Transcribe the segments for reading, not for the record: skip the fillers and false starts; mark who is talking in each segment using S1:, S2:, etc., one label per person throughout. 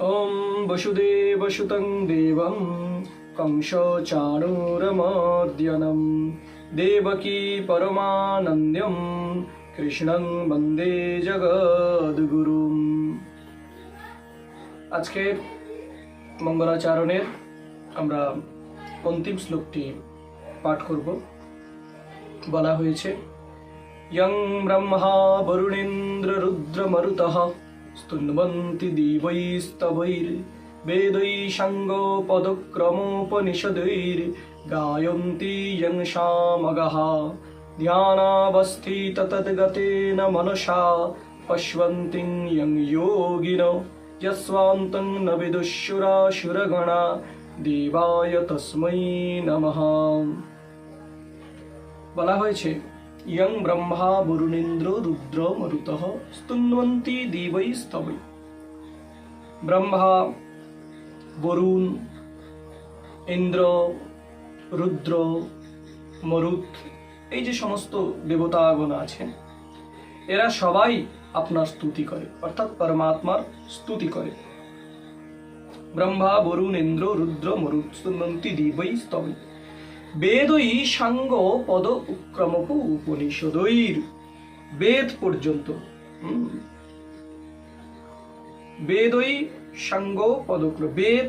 S1: ओम वसुदेवसुतं देवं कंसचाणूरमर्दनं देवकी परमानंद्यं कृष्णं वंदे जगद्गुरुम। আজকের মঙ্গলাচরণের আমরা অন্তিম শ্লোকটি পাঠ করব। বলা হয়েছে यं ब्रह्मा वरुणेन्द्र रुद्र मरुतः स्तुन्वन्ति दिवैस्तवैर्वेदैः साङ्गोपदक्रमोपनिषदैर्गायन्ति यं सामगाः ध्यानावस्थिततद्गतेन मनसा पश्यन्ति यं योगिनो यस्वान्तं न विदुःशुरासुरगणा देवाय तस्मै नमः। বলা হয়েছে यं ब्रह्मा वरुणेन्द्र रुद्र मरुतः स्तुन्वन्ति दिवैस्तवैः। ब्रह्मा, বরুণ, ইন্দ্র, রুদ্র, মরুত, এই যে সমস্ত দেবতাগণ আছেন, এরা সবাই আপনার স্তুতি করে, অর্থাৎ পরমাত্মার স্তুতি করে। ব্রহ্মা, বরুণ, ইন্দ্র, রুদ্র, মরুত স্তুন্বন্তি দিবৈস্তবৈঃ। বেদই সাঙ্গ পদ উক্রমপ উপনিষদৈর, বেদ পর্যন্ত, বেদই সাঙ্গ পদক্রম, বেদ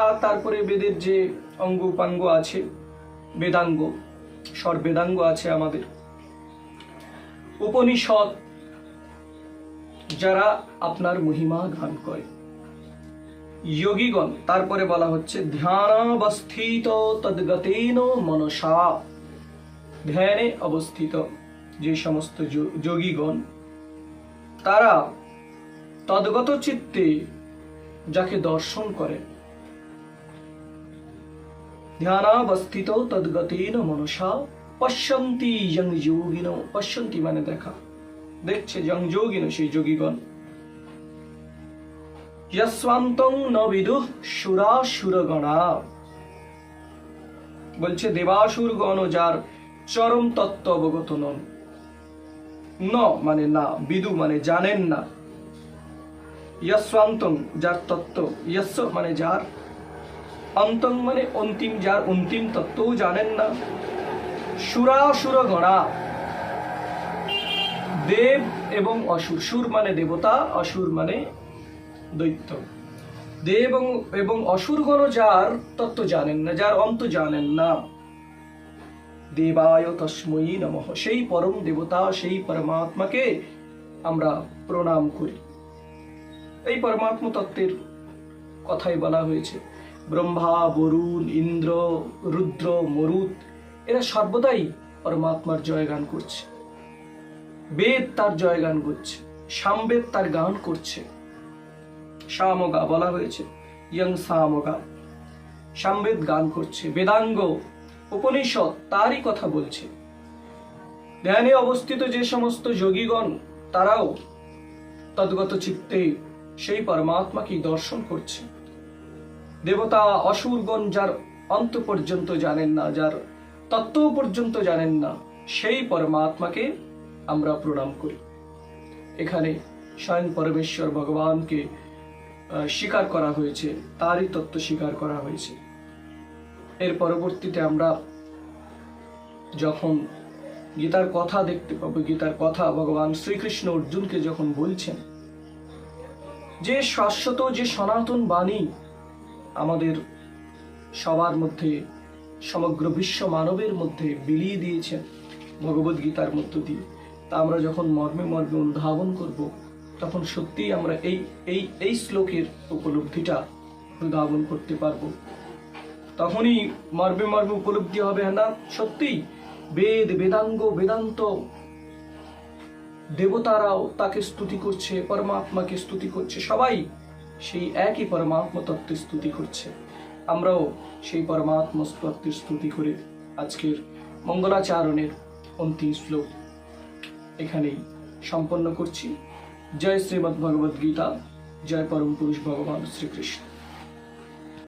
S1: আর তারপরে বেদের যে অঙ্গ উপাঙ্গ আছে, বেদাঙ্গ, সর্বেদাঙ্গ আছে আমাদের, উপনিষদ যারা আপনার মহিমা গান করে, যোগীগণ, তারপরে বলা হচ্ছে ধ্যানাবস্থিত তদ্গতেন মনসা, ধ্যানে অবস্থিত যে সমস্ত যোগীগণ, তারা তদ্গত চিত্তে যাকে দর্শন করে, ধ্যানাবস্থিত তদ্গতেন মনসা পশ্যন্তি যং যোগিনো, পশ্যন্তি মানে দেখা, দেখছে, যং যোগিনো সেই যোগীগণ, यस्वान्तं न विदुः सुरासुरगणा, বলছে দেবাসুরগণ যার চরম তত্ত্ব অবগত নন, ন মানে না, বিদু মানে জানেন না, यस्वान्तं যার তত্ত্ব, यस्य মানে যার, অন্তং মানে অন্তিম, যার অন্তিম তত্ত্বও জানেন না, সুরাসুরগণা দেব এবং অসুর, সুর মানে দেবতা, অসুর মানে দৈত্য, দেব এবং অসুরগণ যার তত্ত্ব জানেন না, যার অন্ত জানেন না, দেবায় তস্मै নমঃ, সেই পরম দেবতা, সেই পরমাত্মাকে আমরা প্রণাম করি। এই পরমাত্মা তত্ত্বের কথাই বলা হয়েছে। ব্রহ্মা, বরুণ, ইন্দ্র, রুদ্র, মরুত এরা সর্বদাই পরমাত্মার জয়গান করছে, বেদ তার জয়গান করছে, সামবেদ তার গান করছে, সামগা বলা হয়েছে, ইয়ং সামগা, সামবেদ গান করছে, বেদাঙ্গ উপনিষদ তারই কথা বলছে। ধ্যানে অবস্থিত যে সমস্ত যোগীগণ, তারাও তদ্গত চিত্তে সেই পরমাত্মাকে দর্শন করছে। দেবতা অসুরগণ যার অন্ত পর্যন্ত জানেন না, যার তত্ত্ব পর্যন্ত জানেন না, সেই পরমাত্মাকে আমরা প্রণাম করি। এখানে স্বয়ং পরমেশ্বর ভগবানকে স্বীকার করা হয়েছে, তারই তত্ত্ব স্বীকার করা হয়েছে। এর পরবর্তীতে আমরা যখন গীতার কথা দেখতে পাবো, গীতার কথা ভগবান শ্রীকৃষ্ণ অর্জুনকে যখন বলছেন যে শাশ্বত, যে সনাতন বাণী আমাদের সবার মধ্যে, সমগ্র বিশ্ব মানবের মধ্যে বিলিয়ে দিয়েছেন ভগবদ গীতার মধ্য দিয়ে, তা আমরা যখন মর্মে মর্মে অনুধাবন করব, তখন সত্যিই আমরা এই শ্লোকের উপলব্ধিটা অনুধাবন করতে পারবো। তখনই মর্মে মর্মে উপলব্ধি হবে, না সত্যিই বেদ, বেদাঙ্গ, বেদান্ত দেবতারাও তাকে স্তুতি করছে, পরমাত্মাকে স্তুতি করছে, সবাই সেই একই পরমাত্মা তত্ত্বের স্তুতি করছে। আমরাও সেই পরমাত্মা তত্ত্বের স্তুতি করে আজকের মঙ্গলাচরণের অন্তিম শ্লোক এখানেই সম্পন্ন করছি। জয় শ্রীমদ্ ভগবদ গীতা, জয় পরম পুরুষ ভগবান শ্রীকৃষ্ণ।